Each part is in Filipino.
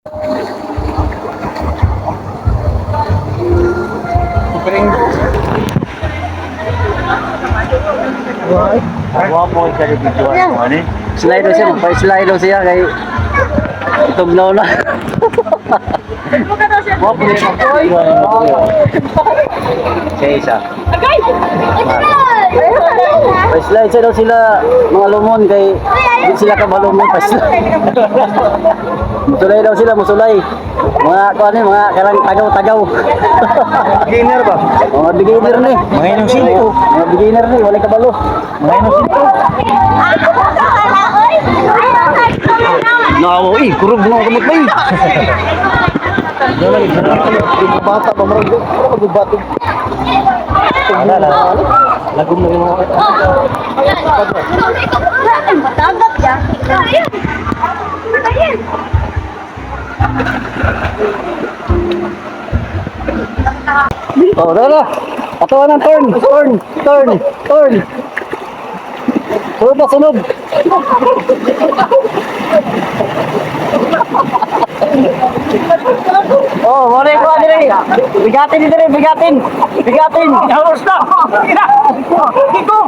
Wapo ka rin video ano eh. Slide daw siya, pa-slide daw siya kay itong lola. Wapo rin ang video. Isa. Pa-slide siya daw sila mga lumon kay hindi sila kabalumon pa-slide. Musulay daw sila, musulay. Mga kuan ni, mga karang tagaw-tagaw. Beginner ba? Mga beginner ni. Mga inong sinto. Mga beginner ni, wala kabalo. Mga inong sinto. Nawo, kurog mo kamot bay. Yan lagi, bata pa marag. Magbabatog. Lagom na rin mga. Matagap ya. Oh, dala. Ato ng turn. Sunod na sunod. Oh, mori ko dire. Bigatin dire, bigatin. Halos na. Dito.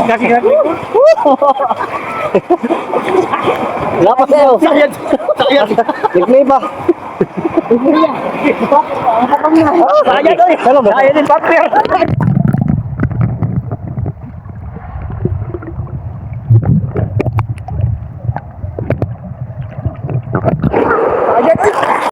Kaki. Lapas daw. Sayad. Nagplay pa. Sayad oi. Sayad din partner.